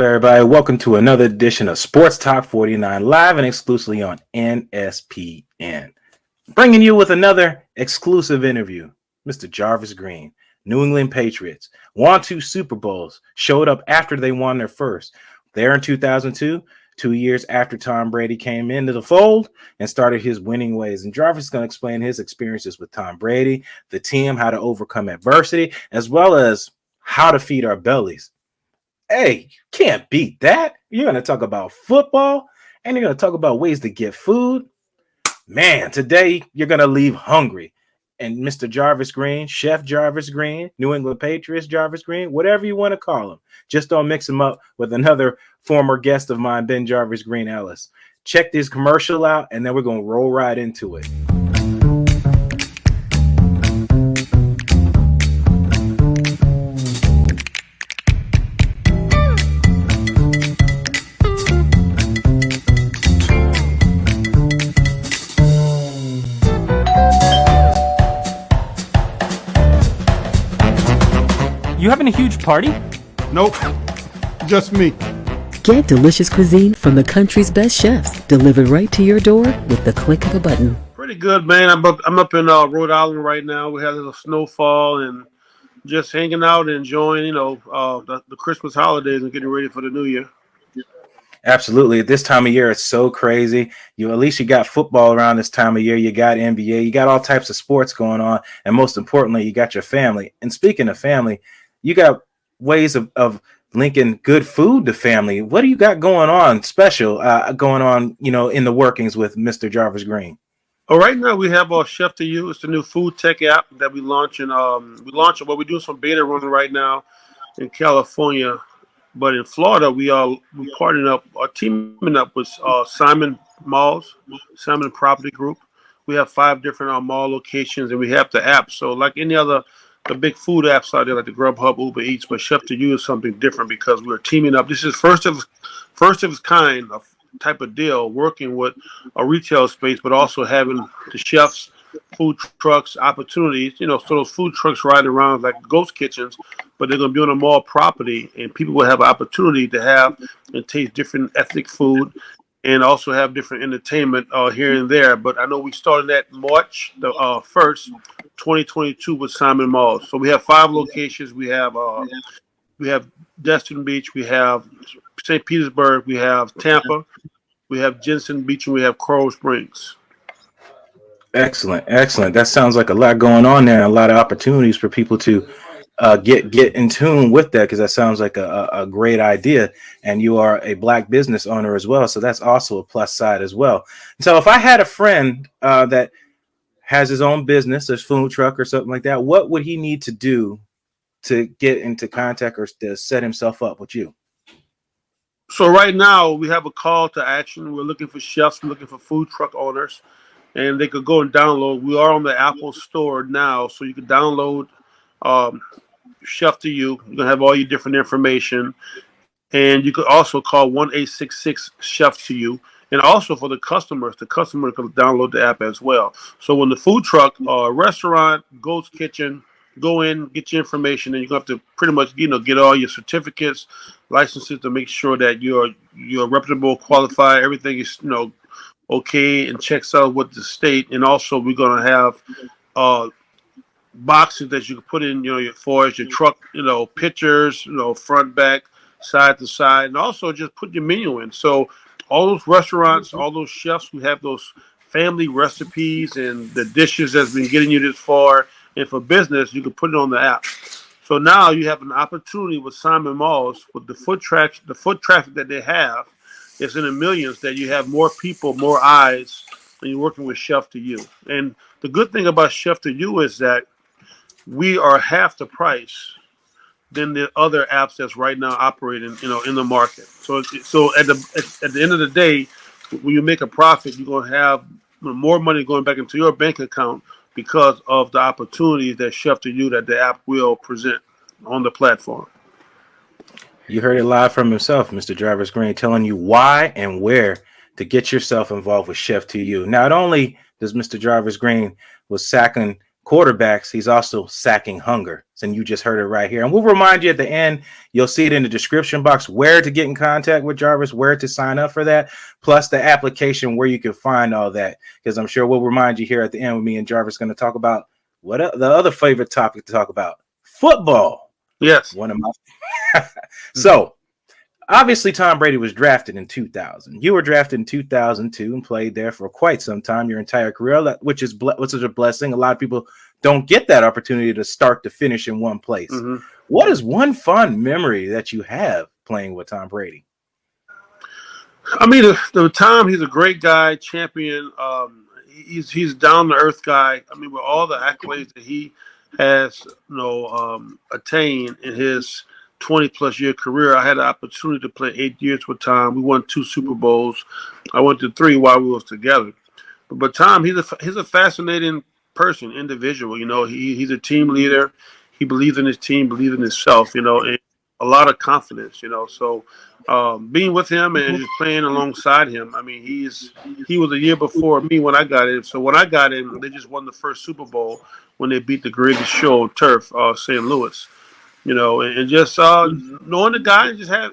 everybody? Welcome to another edition of Sports Talk 49, live and exclusively on NSPN. Bringing you with another exclusive interview. Mr. Jarvis Green, New England Patriots, won 2 Super Bowls, showed up after they won their first. There in 2002, 2 years after Tom Brady came into the fold and started his winning ways. And Jarvis is going to explain his experiences with Tom Brady, the team, how to overcome adversity, as well as how to feed our bellies. Hey, can't beat that. You're going to talk about football and you're going to talk about ways to get food. Man, today you're going to leave hungry. And Mr. Jarvis Green, Chef Jarvis Green, New England Patriots Jarvis Green, whatever you want to call him, just don't mix him up with another former guest of mine, Ben Jarvis Green Ellis. Check this commercial out and then we're going to roll right into it. You having a huge party? Nope, just me. Get delicious cuisine from the country's best chefs, delivered right to your door with the click of a button. Pretty good, man. I'm up in Rhode Island right now. We had a little snowfall and just hanging out and enjoying, the Christmas holidays and getting ready for the new year. Absolutely. At this time of year, it's so crazy. At least you got football around this time of year. You got NBA. You got all types of sports going on. And most importantly, you got your family. And speaking of family, you got ways of linking good food to family. What do you got going on special in the workings with Mr. Jarvis Green? Oh, right now we have our Chef to You. It's the new food tech app that we launching. We're doing some beta running right now in California, but in Florida we teaming up with Simon Property Group. We have 5 different mall locations, and we have the app. So like any other the big food apps out there like the Grubhub, Uber Eats, but Chef to You is something different because we're teaming up. This is first of its kind of type of deal, working with a retail space, but also having the chefs, food trucks, opportunities. So those food trucks riding around like ghost kitchens, but they're going to be on a mall property, and people will have an opportunity to have and taste different ethnic food, and also have different entertainment here and there. But I know we started that March the 1st, 2022 with Simon Malls. So we have 5 locations. We have Destin Beach, we have St. Petersburg, we have Tampa, we have Jensen Beach, and we have Coral Springs. Excellent. That sounds like a lot going on there, and a lot of opportunities for people to get in tune with that, because that sounds like a great idea. And you are a Black business owner as well, so that's also a plus side as well. So if I had a friend that has his own business, a food truck or something like that, what would he need to do to get into contact or to set himself up with you? So right now we have a call to action. We're looking for chefs, we're looking for food truck owners, and they could go and download. We are on the Apple Store now, so you can download Chef to You. You're gonna have all your different information, and you could also call 1-866-CHEF-TO-YOU. And also for the customer can download the app as well. So when the food truck, restaurant, ghost kitchen, go in, get your information, and you have to pretty much get all your certificates, licenses to make sure that you're reputable, qualified, everything is okay and checks out with the state. And also we're gonna have boxes that you can put in, your truck, pictures, front, back, side to side, and also just put your menu in. So all those restaurants, all those chefs, we have those family recipes and the dishes that's been getting you this far. And for business, you can put it on the app. So now you have an opportunity with Simon Malls, with the foot traffic that they have, it's in the millions, that you have more people, more eyes, and you're working with Chef to You. And the good thing about Chef to You is that we are half the price than the other apps that's right now operating, in the market. So at the end of the day, when you make a profit, you're going to have more money going back into your bank account because of the opportunities that Chef to You, that the app will present on the platform. You heard it live from himself, Mr. Jarvis Green, telling you why and where to get yourself involved with Chef to You. Not only does Mr. Jarvis Green was sacking quarterbacks, he's also sacking hunger. And you just heard it right here. And we'll remind you at the end, you'll see it in the description box where to get in contact with Jarvis, where to sign up for that, plus the application where you can find all that. Because I'm sure we'll remind you here at the end with me and Jarvis going to talk about what the other favorite topic to talk about, football. Yes. One of my. So, obviously, Tom Brady was drafted in 2000. You were drafted in 2002 and played there for quite some time, your entire career, which is a blessing. A lot of people don't get that opportunity to start to finish in one place. Mm-hmm. What is one fun memory that you have playing with Tom Brady? I mean, the time, he's a great guy, champion. He's down to earth guy. I mean, with all the accolades that he has, attained in his 20-plus year career. I had the opportunity to play 8 years with Tom. We won 2 Super Bowls. I went to 3 while we was together. But Tom, he's a fascinating person, individual. He's a team leader. He believes in his team, believes in himself. And a lot of confidence. So being with him and just playing alongside him. I mean, he was a year before me when I got in. So when I got in, they just won the first Super Bowl when they beat the greatest show on turf, St. Louis. And just knowing the guy and just have,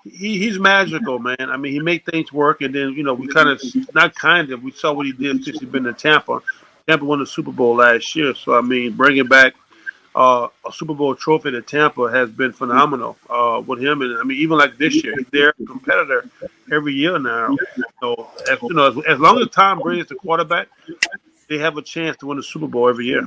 he's magical, man. I mean, he make things work. And then, we we saw what he did since he's been in Tampa. Tampa won the Super Bowl last year. So, I mean, bringing back a Super Bowl trophy to Tampa has been phenomenal with him. And, I mean, even like this year, they're a competitor every year now. So, as long as Tom Brady is the quarterback, they have a chance to win the Super Bowl every year.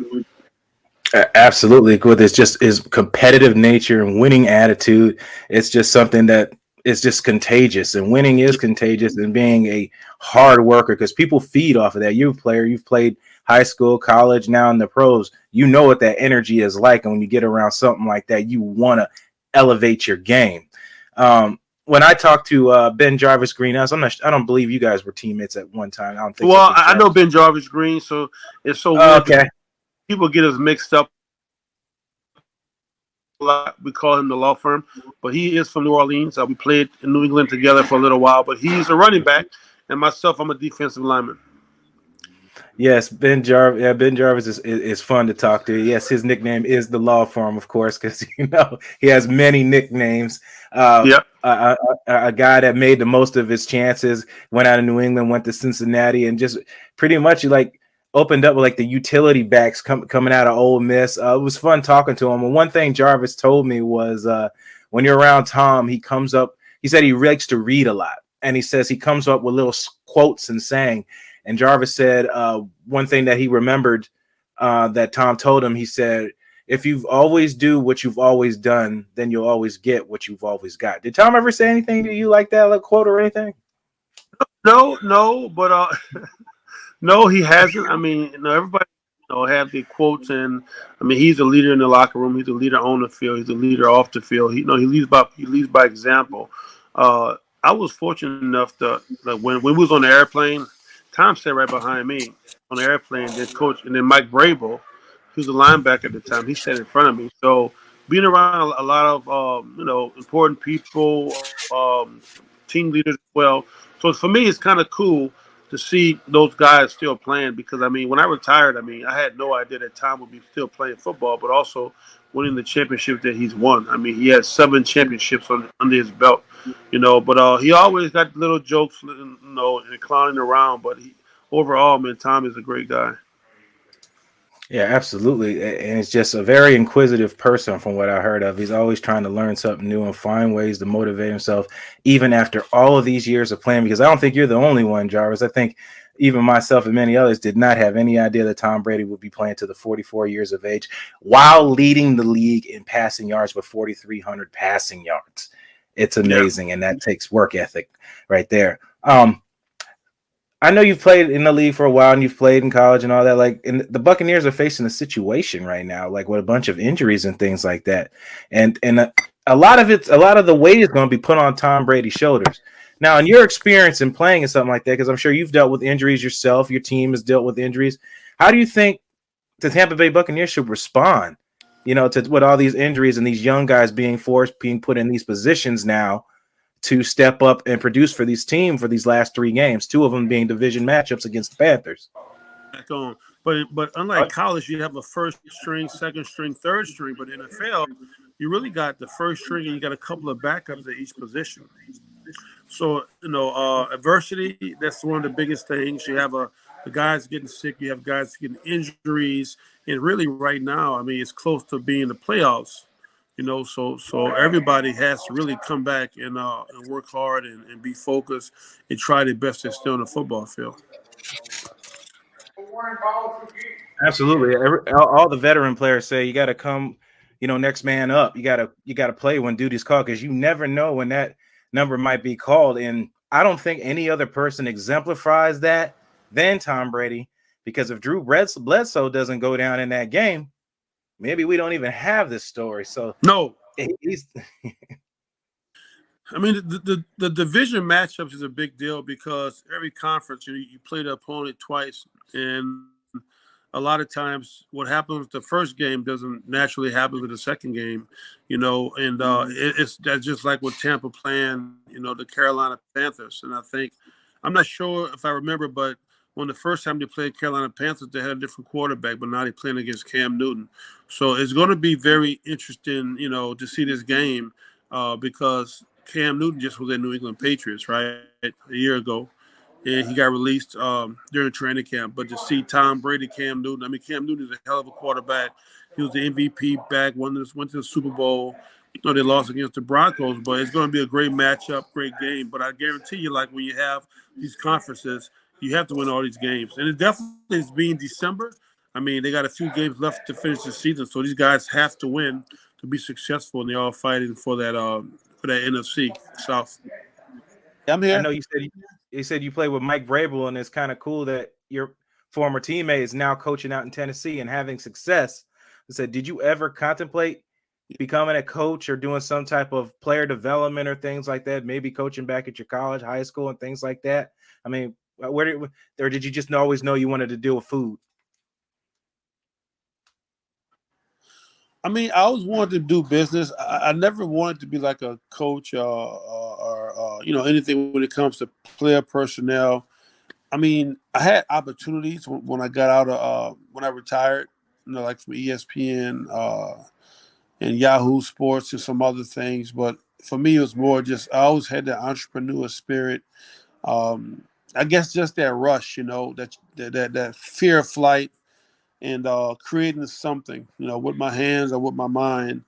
Absolutely. With his competitive nature and winning attitude, it's just something that is just contagious, and winning is contagious, and being a hard worker, because people feed off of that. You've played high school, college, now in the pros. You know what that energy is like, and when you get around something like that, you want to elevate your game. When I talked to Ben Jarvis Green, I don't believe you guys were teammates at one time. I don't think. Well, I know Ben Jarvis Green, so it's so weird. Okay. People get us mixed up. We call him the law firm, but he is from New Orleans. We played in New England together for a little while, but he's a running back, and myself, I'm a defensive lineman. Yes, Ben Jarvis. Yeah, Ben Jarvis is fun to talk to. Yes, his nickname is the law firm, of course, because he has many nicknames. A guy that made the most of his chances, went out of New England, went to Cincinnati, and just pretty much opened up with the utility backs coming out of Ole Miss. It was fun talking to him. And one thing Jarvis told me was when you're around Tom, he said he likes to read a lot. And he says he comes up with little quotes and saying. And Jarvis said one thing that he remembered that Tom told him, he said, if you've always do what you've always done, then you'll always get what you've always got. Did Tom ever say anything to you like that, like quote or anything? No, but no, he hasn't. I mean, everybody have their quotes, and I mean, he's a leader in the locker room. He's a leader on the field. He's a leader off the field. He leads by example. I was fortunate enough to when we was on the airplane, Tom sat right behind me on the airplane. Then coach, and then Mike Vrabel, who's a linebacker at the time, he sat in front of me. So being around a lot of important people, team leaders as well. So for me, it's kind of cool to see those guys still playing, because I mean, when I retired, I had no idea that Tom would be still playing football, but also winning the championship that he's won. I mean, he has 7 championships under his belt, but he always got little jokes, and clowning around, but overall, man, Tom is a great guy. Yeah, absolutely. And it's just a very inquisitive person from what I heard of. He's always trying to learn something new and find ways to motivate himself, even after all of these years of playing, because I don't think you're the only one, Jarvis. I think even myself and many others did not have any idea that Tom Brady would be playing to the 44 years of age while leading the league in passing yards with 4,300 passing yards. It's amazing. Yeah. And that takes work ethic right there. I know you've played in the league for a while and you've played in college and all that. And the Buccaneers are facing a situation right now, with a bunch of injuries and things like that. And a lot of the weight is going to be put on Tom Brady's shoulders. Now, in your experience in playing in something like that, because I'm sure you've dealt with injuries yourself, your team has dealt with injuries. How do you think the Tampa Bay Buccaneers should respond, with all these injuries and these young guys being put in these positions now to step up and produce for this team for these last 3 games, 2 of them being division matchups against the Panthers? But unlike college, you have a first string, second string, third string. But in the NFL, you really got the first string and you got a couple of backups at each position. So adversity, that's one of the biggest things. You have the guys getting sick, you have guys getting injuries, and really right now, I mean, it's close to being the playoffs. So everybody has to really come back and work hard and be focused and try their best to stay on the football field. Absolutely. All the veteran players say you got to come, next man up. You got to play when duty's called, because you never know when that number might be called. And I don't think any other person exemplifies that than Tom Brady, because if Drew Bledsoe doesn't go down in that game, maybe we don't even have this story. So no, he's. I mean, the division matchups is a big deal because every conference you play the opponent twice, and a lot of times what happens with the first game doesn't naturally happen with the second game, and it's that's just like with Tampa playing, the Carolina Panthers. And I'm not sure if I remember, but when the first time they played Carolina Panthers, they had a different quarterback, but now they're playing against Cam Newton. So it's going to be very interesting, to see this game because Cam Newton just was at New England Patriots, right, a year ago. And he got released during training camp. But to see Tom Brady, Cam Newton, I mean, Cam Newton is a hell of a quarterback. He was the MVP back, went to the Super Bowl. They lost against the Broncos, but it's going to be a great matchup, great game. But I guarantee you, like when you have these conferences, you have to win all these games. And it definitely is being December. I mean, they got a few games left to finish the season, so these guys have to win to be successful, and they're all fighting for that NFC South. I'm here. I know you said you play with Mike Vrabel, and it's kind of cool that your former teammate is now coaching out in Tennessee and having success. I said, did you ever contemplate becoming a coach or doing some type of player development or things like that? Maybe coaching back at your college, high school, and things like that. I mean, or did you just always know you wanted to deal with food? I mean, I always wanted to do business. I never wanted to be like a coach or anything when it comes to player personnel. I mean, I had opportunities when I got out of when I retired, like from ESPN and Yahoo Sports and some other things. But for me, it was more just I always had that entrepreneur spirit. I guess just that rush, that fear of flight. And creating something, with my hands or with my mind.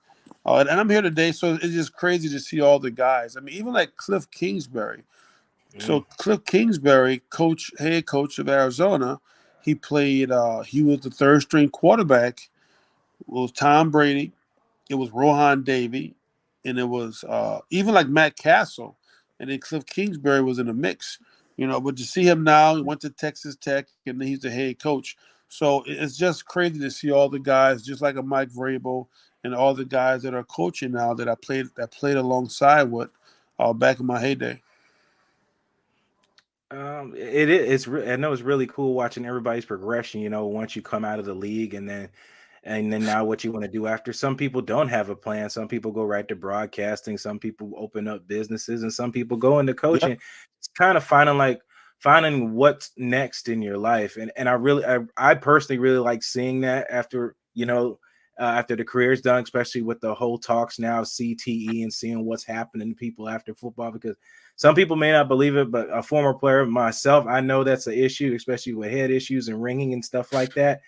And I'm here today, so it's just crazy to see all the guys. I mean, even like Cliff Kingsbury. So Cliff Kingsbury, head coach of Arizona, he played. He was the third string quarterback. It was Tom Brady. It was Rohan Davey, and it was even like Matt Castle, and then Cliff Kingsbury was in the mix. But to see him now, he went to Texas Tech, and he's the head coach. So it's just crazy to see all the guys, just like a Mike Vrabel, and all the guys that are coaching now that I played alongside with back in my heyday. I know it's really cool watching everybody's progression. Once you come out of the league, and then now what you want to do after. Some people don't have a plan. Some people go right to broadcasting. Some people open up businesses, and some people go into coaching. Yep. It's kind of finding what's next in your life. And I personally really like seeing that after the career's done, especially with the whole talks now of CTE and seeing what's happening to people after football, because some people may not believe it, but a former player myself, I know that's an issue, especially with head issues and ringing and stuff like that.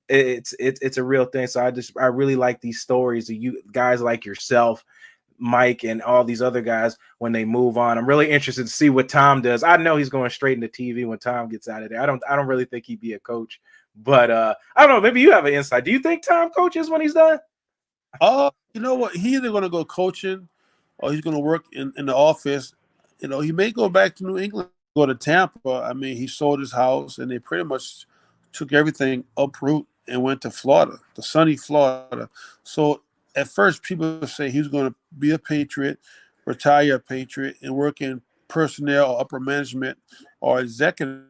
It's a real thing. So I really like these stories of you guys like yourself, Mike, and all these other guys when they move on. I'm really interested to see what Tom does. I know he's going straight into TV when Tom gets out of there. I don't really think he'd be a coach, but I don't know. Maybe you have an insight. Do you think Tom coaches when he's done? You know what? He's either going to go coaching or he's going to work in the office. He may go back to New England, go to Tampa. I mean, he sold his house and they pretty much took everything uproot and went to Florida, the sunny Florida. So at first, people say he's going to be a Patriot, retire a Patriot, and work in personnel or upper management or executive,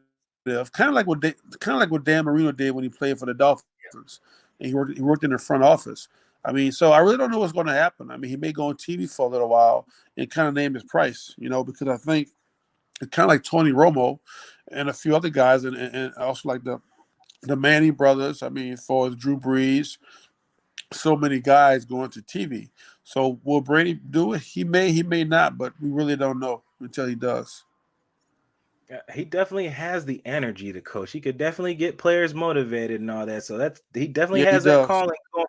kind of like what Dan Marino did when he played for the Dolphins. And he worked in the front office. I mean, so I really don't know what's going to happen. I mean, he may go on TV for a little while and kind of name his price, because I think it's kind of like Tony Romo and a few other guys, and also like the the Manning brothers. I mean, for Drew Brees, so many guys going to TV. So will Brady do it? He may not, but we really don't know until he does. He definitely has the energy to coach. He could definitely get players motivated and all that. So he definitely Yeah, he has that does. calling going.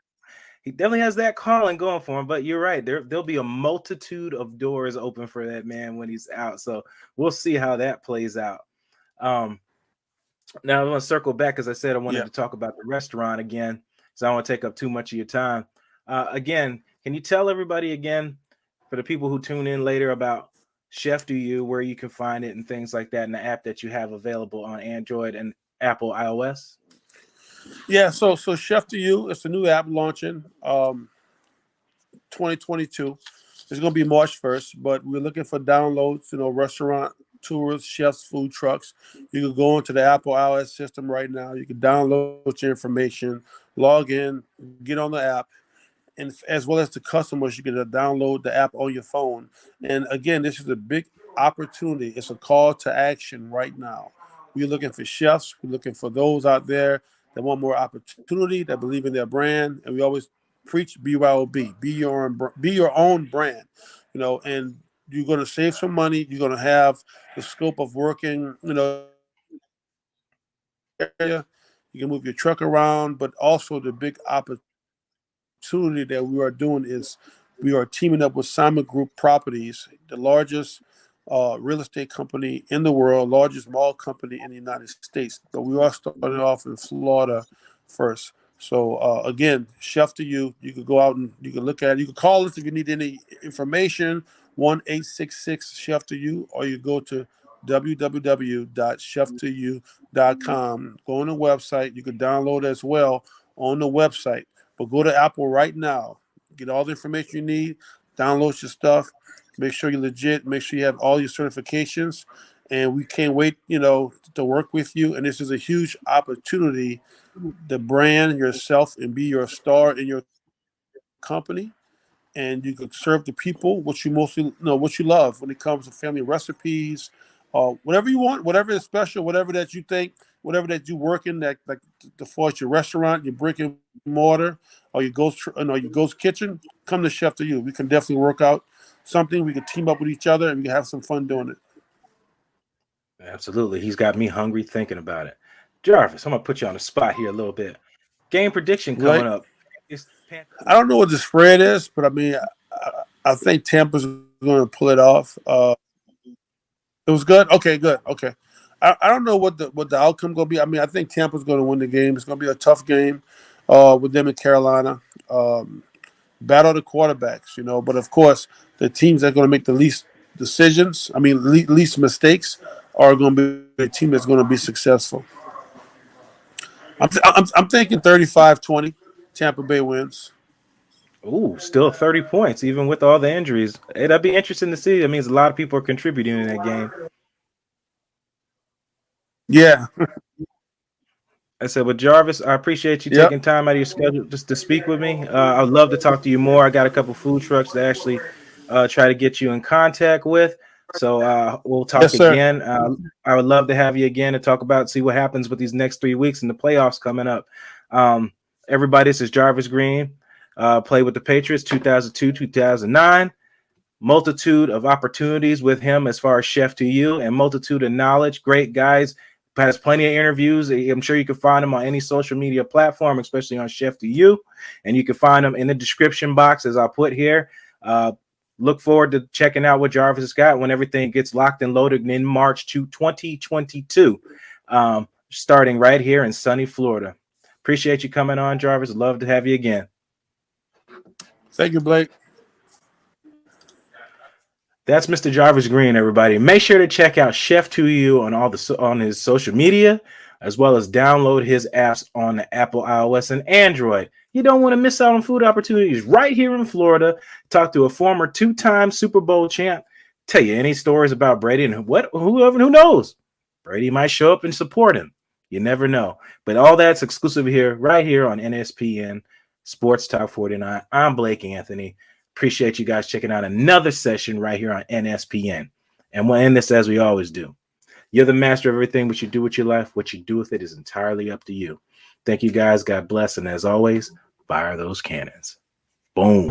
He definitely has that calling going for him. But you're right. There'll be a multitude of doors open for that man when he's out. So we'll see how that plays out. Um, Now I want to circle back, as I said, I wanted Yeah. to talk about the restaurant again, so I don't want to take up too much of your time. Again, can you tell everybody again, for the people who tune in later, about Chef Do You, where you can find it and things like that, and the app that you have available on Android and Apple iOS? Yeah, so Chef to You, it's a new app launching 2022. It's going to be March 1st, but we're looking for downloads, restaurant tours, chefs, food trucks. You can go into the Apple iOS system right now. You can download your information, log in, get on the app, and as well as the customers, you can download the app on your phone. And again, this is a big opportunity. It's a call to action right now. We're looking for chefs. We're looking for those out there that want more opportunity, that believe in their brand, and we always preach BYOB, be your own brand, and you're going to save some money. You're going to have the scope of working, area. You can move your truck around, but also the big opportunity that we are doing is we are teaming up with Simon Group Properties, the largest real estate company in the world, largest mall company in the United States. But we are starting off in Florida first. So again, Chef to You. You could go out and you can look at it. You can call us if you need any information. 1-866 Chef to You, or you go to www.cheftoyou.com. Go on the website. You can download as well on the website. But go to Apple right now. Get all the information you need. Download your stuff. Make sure you're legit. Make sure you have all your certifications. And we can't wait, to work with you. And this is a huge opportunity to brand yourself and be your star in your company. And you can serve the people what you mostly what you love when it comes to family recipes, whatever you want, whatever is special, whatever that you think, whatever that you work in, that like the for your restaurant, your brick and mortar, or your ghost kitchen. Come to Chef to You. We can definitely work out something. We can team up with each other and we can have some fun doing it. Absolutely. He's got me hungry thinking about it. Jarvis, I'm gonna put you on the spot here a little bit. Game prediction coming Right? up. I don't know what the spread is, but I mean, I think Tampa's going to pull it off. It was good. Okay, good. Okay, I don't know what the outcome going to be. I mean, I think Tampa's going to win the game. It's going to be a tough game with them in Carolina. Battle the quarterbacks, but of course, the teams that are going to make the least decisions, I mean, least mistakes, are going to be the team that's going to be successful. I'm thinking 35-20. Tampa Bay wins. Ooh, still 30 points, even with all the injuries. That'd be interesting to see. It means a lot of people are contributing in that game. Yeah. I said, well, Jarvis, I appreciate you Yep. taking time out of your schedule just to speak with me. I'd love to talk to you more. I got a couple food trucks to actually try to get you in contact with. So we'll talk Yes, sir. again. I would love to have you again to talk about, see what happens with these next 3 weeks and the playoffs coming up. Everybody, this is Jarvis Green. Played with the Patriots 2002, 2009. Multitude of opportunities with him as far as Chef to You, and multitude of knowledge. Great guys. Has plenty of interviews. I'm sure you can find them on any social media platform, especially on Chef to You. And you can find them in the description box as I put here. Look forward to checking out what Jarvis has got when everything gets locked and loaded in March 2022, starting right here in sunny Florida. Appreciate you coming on, Jarvis. Love to have you again. Thank you, Blake. That's Mr. Jarvis Green, everybody. Make sure to check out Chef to You on his social media, as well as download his apps on the Apple iOS and Android. You don't want to miss out on food opportunities right here in Florida. Talk to a former 2-time Super Bowl champ. Tell you any stories about Brady and who knows? Brady might show up and support him. You never know. But all that's exclusive here, right here on NSPN Sports Talk 49. I'm Blake Anthony. Appreciate you guys checking out another session right here on NSPN. And we'll end this as we always do. You're the master of everything. What you do with your life, what you do with it is entirely up to you. Thank you guys. God bless. And as always, fire those cannons. Boom.